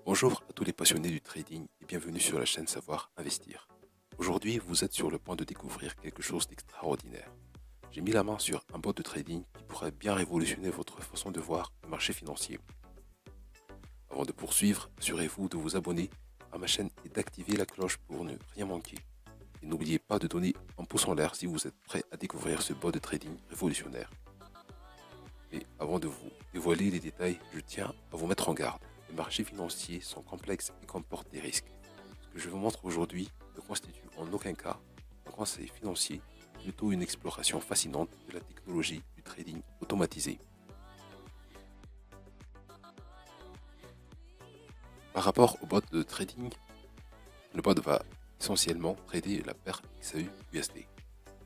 Bonjour à tous les passionnés du trading et bienvenue sur la chaîne Savoir Investir. Aujourd'hui, vous êtes sur le point de découvrir quelque chose d'extraordinaire. J'ai mis la main sur un bot de trading qui pourrait bien révolutionner votre façon de voir le marché financier. Avant de poursuivre, assurez-vous de vous abonner à ma chaîne et d'activer la cloche pour ne rien manquer. Et n'oubliez pas de donner un pouce en l'air si vous êtes prêt à découvrir ce bot de trading révolutionnaire. Mais avant de vous dévoiler les détails, je tiens à vous mettre en garde. Les marchés financiers sont complexes et comportent des risques. Ce que je vous montre aujourd'hui ne constitue en aucun cas un conseil financier, plutôt une exploration fascinante de la technologie du trading automatisé. Par rapport au bot de trading, le bot va essentiellement trader la paire XAU-USD.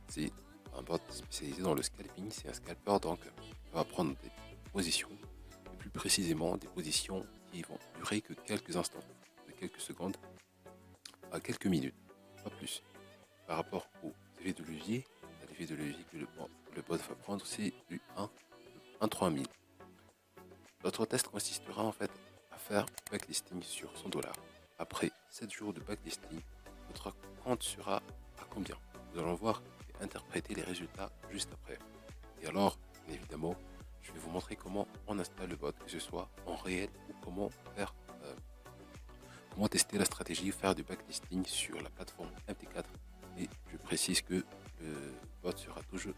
C'est un bot spécialisé dans le scalping, c'est un scalper donc il va prendre des positions, et plus précisément des positions qui vont durer que quelques instants, de quelques secondes à quelques minutes, pas plus. Par rapport au effet de levier, l'effet de levier que le bot va prendre, c'est du 1 3000. Notre test consistera en fait à faire backlisting sur 100 $. Après 7 jours de backlisting, notre compte sera à combien? Nous allons voir et interpréter les résultats juste après. Et alors, bien évidemment, je vais vous montrer comment on installe le bot, que ce soit en réel ou comment tester la stratégie, faire du backlisting sur la plateforme MT4. Et je précise que le bot sera toujours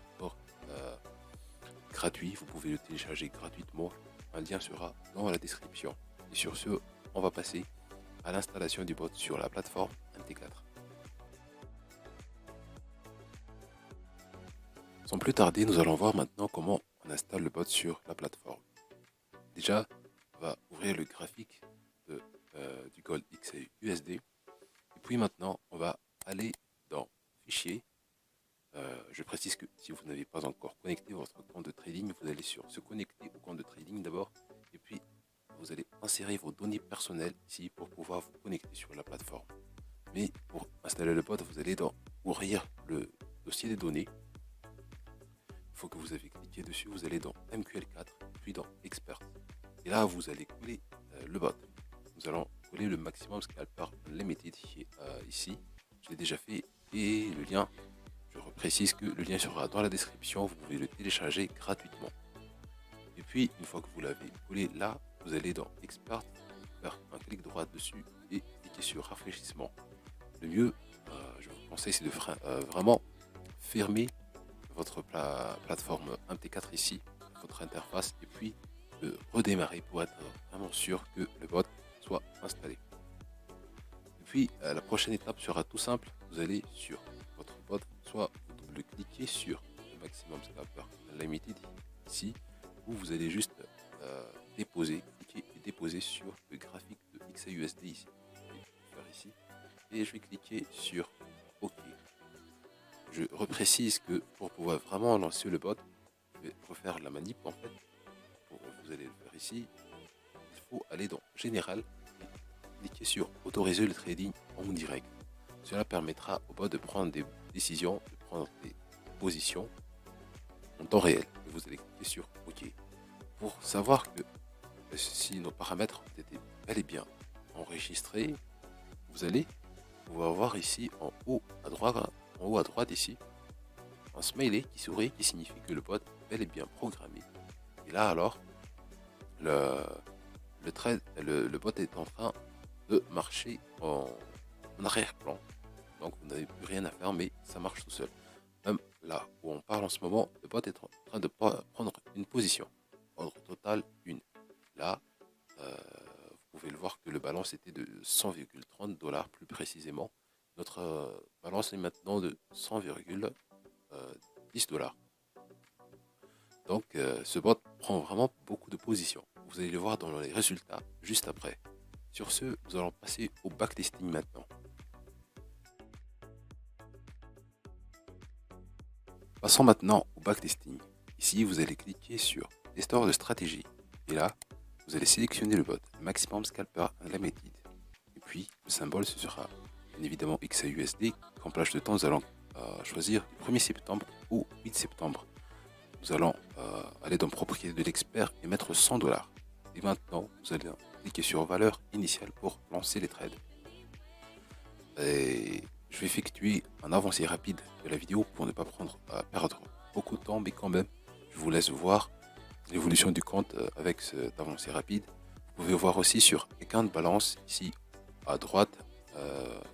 gratuit, vous pouvez le télécharger gratuitement, un lien sera dans la description. Et sur ce, on va passer à l'installation du bot sur la plateforme MT4. Sans plus tarder, nous allons voir maintenant comment on installe le bot sur la plateforme. Déjà, on va ouvrir le graphique du Gold XAUUSD. Et puis maintenant, on va aller dans Fichier. Je précise que si vous n'avez pas encore connecté votre compte de trading, vous allez sur Se connecter au compte de trading d'abord. Et puis, vous allez insérer vos données personnelles ici pour pouvoir vous connecter sur la plateforme. Mais pour installer le bot, vous allez dans Ouvrir le dossier des données. Il faut que vous avez cliqué dessus, vous allez dans MQL4, puis dans Expert. Et là, vous allez coller le bot. Nous allons coller le maximum scalper unlimited ici. Je l'ai déjà fait et le lien, je précise que le lien sera dans la description. Vous pouvez le télécharger gratuitement. Et puis, une fois que vous l'avez collé là, vous allez dans Expert, faire un clic droit dessus et cliquer sur Rafraîchissement. Le mieux, je vous conseille, c'est de vraiment fermer votre plateforme MT4 ici, votre interface, et puis de redémarrer pour être vraiment sûr que le bot soit installé. Et puis la prochaine étape sera tout simple, vous allez sur votre bot, soit vous double-cliquez sur le maximum scalper unlimited ici, ou vous allez juste cliquer et déposer sur le graphique de XAUSD ici. Ici. Et je vais cliquer sur OK. Je reprécise que pour pouvoir vraiment lancer le bot, je vais refaire la manip en fait. Vous allez le faire ici. Il faut aller dans Général et cliquer sur Autoriser le trading en direct. Cela permettra au bot de prendre des décisions, de prendre des positions en temps réel. Et vous allez cliquer sur OK. Pour savoir que si nos paramètres ont été bel et bien enregistrés, vous allez pouvoir voir ici en haut à droite ici, un smiley qui sourit, qui signifie que le bot est bel et bien programmé. Et là alors, le bot est en train de marcher en arrière-plan. Donc vous n'avez plus rien à faire, mais ça marche tout seul. Même là où on parle en ce moment, le bot est en train de prendre une position. Ordre total 1. Là, vous pouvez le voir que le balance était de 100,30 $ plus précisément. Notre balance est maintenant de 100,10 $. Donc ce bot prend vraiment beaucoup de positions. Vous allez le voir dans les résultats juste après. Sur ce, nous allons passer au backlisting maintenant. Passons maintenant au backtesting. Ici, vous allez cliquer sur Testeur de stratégie. Et là, vous allez sélectionner le bot Maximum Scalper Unlimited. Et puis, le symbole, ce sera bien évidemment XAUSD. Qu'en plage de temps, nous allons choisir du 1er septembre au 8 septembre. Nous allons aller dans Propriété de l'expert et mettre 100 $. Et maintenant, vous allez cliquer sur valeur initiale pour lancer les trades. Et je vais effectuer un avancé rapide de la vidéo pour ne pas perdre beaucoup de temps, mais quand même, je vous laisse voir l'évolution du compte avec cet avancé rapide. Vous pouvez voir aussi sur Account Balance, ici à droite,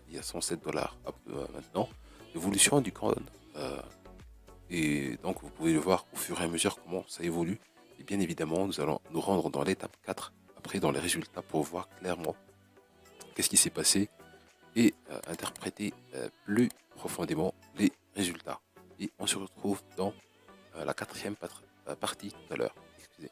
il y a 107 dollars maintenant. L'évolution du compte, et donc vous pouvez le voir au fur et à mesure comment ça évolue. Et bien évidemment, nous allons nous rendre dans l'étape 4, après dans les résultats, pour voir clairement qu'est-ce qui s'est passé et interpréter plus profondément les résultats. Et on se retrouve dans la quatrième partie tout à l'heure. Excusez.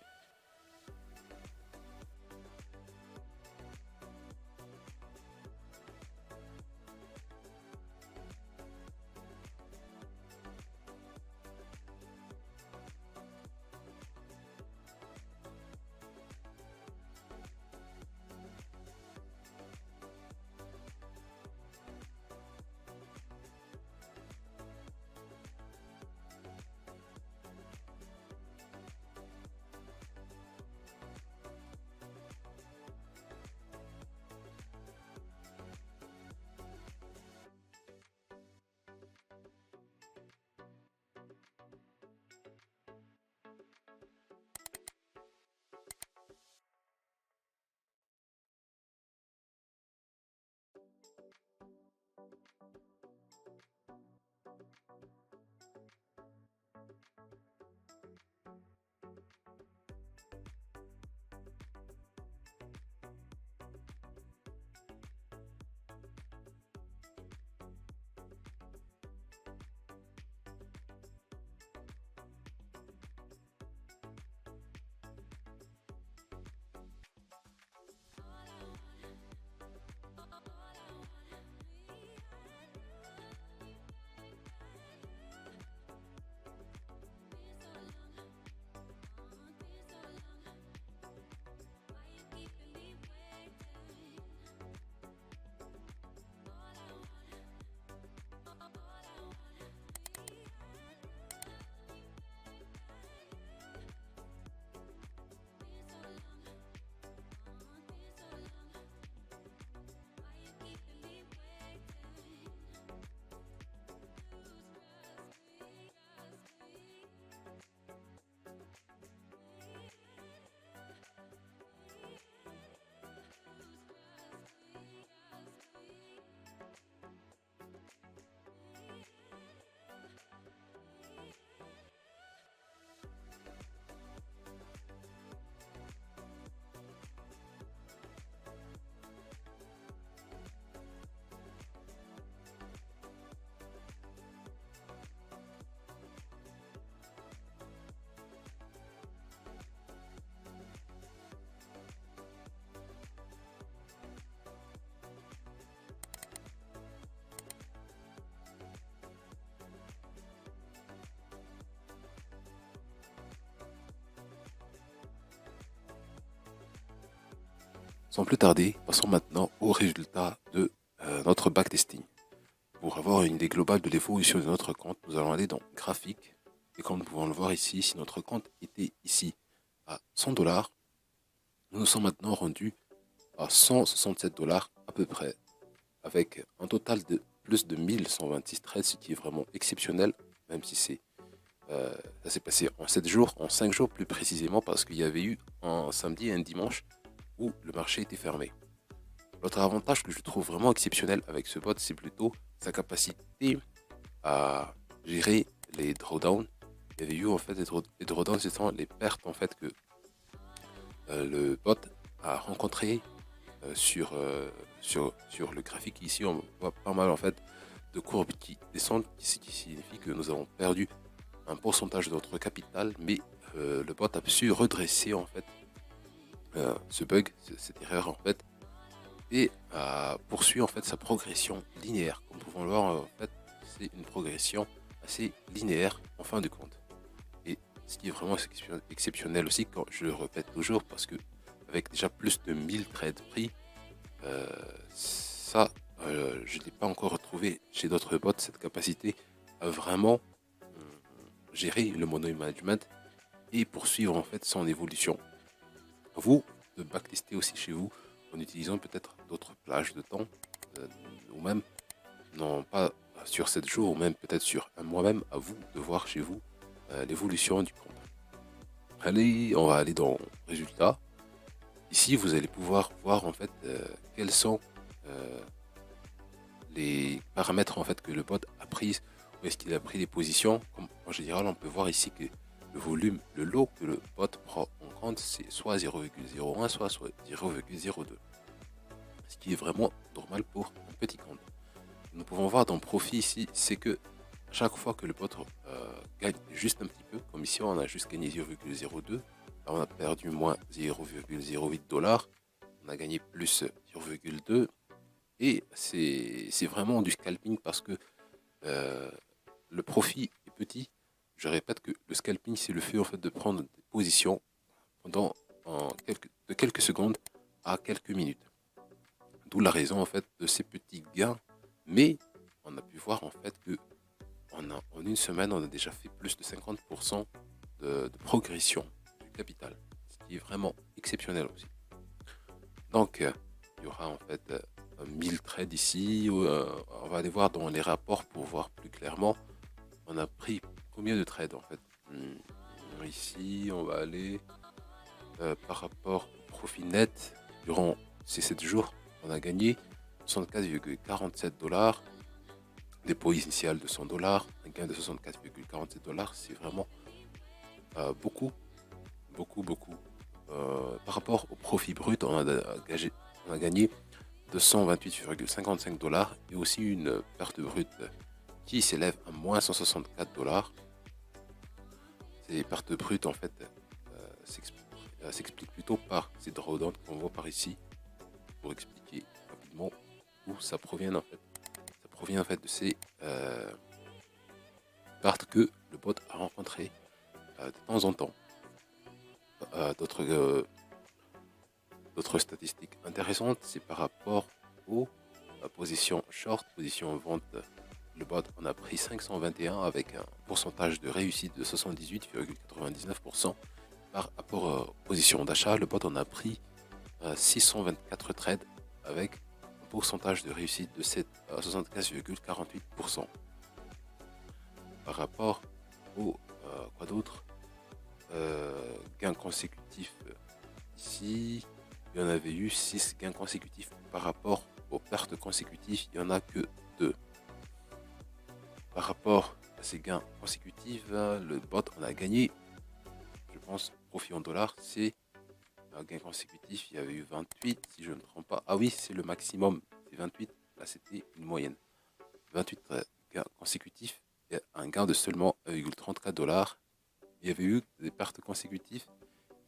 Sans plus tarder, passons maintenant aux résultats de notre backtesting. Pour avoir une idée globale de l'évolution de notre compte, nous allons aller dans graphique. Et comme nous pouvons le voir ici, si notre compte était ici à 100 dollars, nous nous sommes maintenant rendus à 167 dollars à peu près, avec un total de plus de 1126 trades, ce qui est vraiment exceptionnel, même si ça s'est passé en 7 jours, en 5 jours plus précisément, parce qu'il y avait eu un samedi et un dimanche où le marché était fermé. L'autre avantage que je trouve vraiment exceptionnel avec ce bot, c'est plutôt sa capacité à gérer les drawdowns. Il y avait eu en fait les drawdowns, c'est les pertes en fait que le bot a rencontré sur le graphique. Ici, on voit pas mal en fait de courbes qui descendent, ce qui signifie que nous avons perdu un pourcentage de notre capital, mais le bot a su redresser en fait ce bug, cette erreur en fait, et poursuit en fait sa progression linéaire. Comme nous pouvons le voir, en fait, c'est une progression assez linéaire en fin de compte. Et ce qui est vraiment exceptionnel aussi, quand je le répète toujours, parce que avec déjà plus de 1000 trades pris, je n'ai pas encore retrouvé chez d'autres bots cette capacité à vraiment gérer le money management et poursuivre en fait son évolution. Vous de backlister aussi chez vous en utilisant peut-être d'autres plages de temps, ou même, non pas sur 7 jours, ou même peut-être sur un mois même, à vous de voir chez vous l'évolution du compte. Allez, on va aller dans résultats. Ici, vous allez pouvoir voir en fait quels sont les paramètres en fait que le bot a pris, où est-ce qu'il a pris les positions. Comme en général, on peut voir ici que le volume, le lot que le bot prend en compte, c'est soit 0,01, soit 0,02. Ce qui est vraiment normal pour un petit compte. Nous pouvons voir dans profit ici, c'est que chaque fois que le bot gagne juste un petit peu, comme ici on a juste gagné 0,02, là on a perdu moins 0,08 $, on a gagné plus 0,2, et c'est vraiment du scalping parce que le profit est petit. Je répète que le scalping, c'est le fait en fait de prendre des positions pendant de quelques secondes à quelques minutes. D'où la raison en fait de ces petits gains. Mais on a pu voir en fait que en une semaine, on a déjà fait plus de 50% de progression du capital. Ce qui est vraiment exceptionnel aussi. Donc, il y aura en fait 1000 trades ici. On va aller voir dans les rapports pour voir plus clairement. On a pris combien de trades en fait. Ici, on va aller par rapport au profit net. Durant ces 7 jours, on a gagné 64,47 $. Dépôt initial de 100 $, un gain de 64,47 $. C'est vraiment beaucoup. Par rapport au profit brut, on a gagné 228,55 $ et aussi une perte brute qui s'élève à moins 164 $. Ces pertes brutes en fait s'expliquent plutôt par ces drawdowns qu'on voit par ici. Pour expliquer rapidement où ça provient en fait. Ça provient en fait de ces pertes que le bot a rencontrées de temps en temps. D'autres statistiques intéressantes, c'est par rapport aux positions short, position vente. Le bot en a pris 521 avec un pourcentage de réussite de 78,99%. Par rapport aux positions d'achat, le bot en a pris 624 trades avec un pourcentage de réussite de 75,48%. Par rapport au quoi d'autre, gains consécutifs ici, il y en avait eu 6 gains consécutifs. Par rapport aux pertes consécutives, il n'y en a que 2. Par rapport à ces gains consécutifs, le bot en a gagné, je pense, profit en dollars, c'est un gain consécutif, il y avait eu 28, si je ne me trompe pas. Ah oui, c'est le maximum, c'est 28, là c'était une moyenne. 28 gains consécutifs et un gain de seulement 1,34 $. Il y avait eu des pertes consécutives,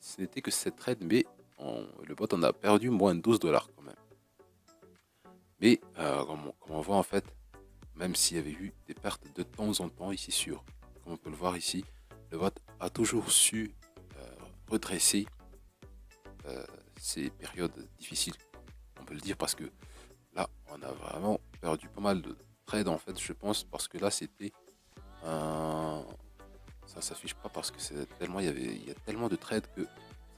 ce n'était que 7 trades, mais le bot en a perdu moins de 12 $ quand même. Mais comme on voit en fait, même s'il y avait eu des pertes de temps en temps ici comme on peut le voir ici, le bot a toujours su redresser ces périodes difficiles, on peut le dire, parce que là on a vraiment perdu pas mal de trades en fait, je pense, parce que là c'était ça s'affiche pas parce que c'est tellement il y a tellement de trades que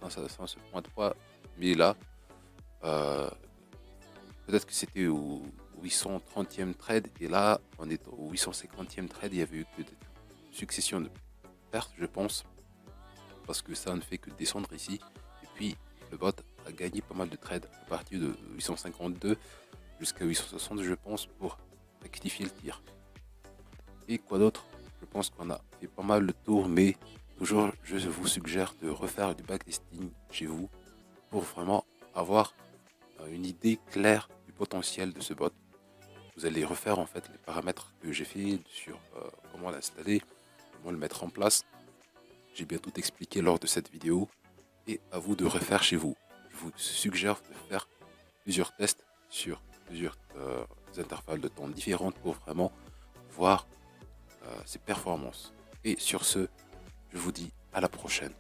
ça se pointe pas, mais là peut-être que c'était au 830e trade et là on est au 850e trade, il y avait eu une succession de pertes, je pense, parce que ça ne fait que descendre ici. Et puis le bot a gagné pas mal de trades à partir de 852 jusqu'à 860, je pense, pour rectifier le tir. Et quoi d'autre? Je pense qu'on a fait pas mal le tour, mais toujours je vous suggère de refaire du backlisting chez vous pour vraiment avoir une idée claire du potentiel de ce bot. Vous allez refaire en fait les paramètres que j'ai fait sur comment l'installer, comment le mettre en place. J'ai bien tout expliqué lors de cette vidéo et à vous de refaire chez vous. Je vous suggère de faire plusieurs tests sur plusieurs intervalles de temps différentes pour vraiment voir ses performances. Et sur ce, je vous dis à la prochaine.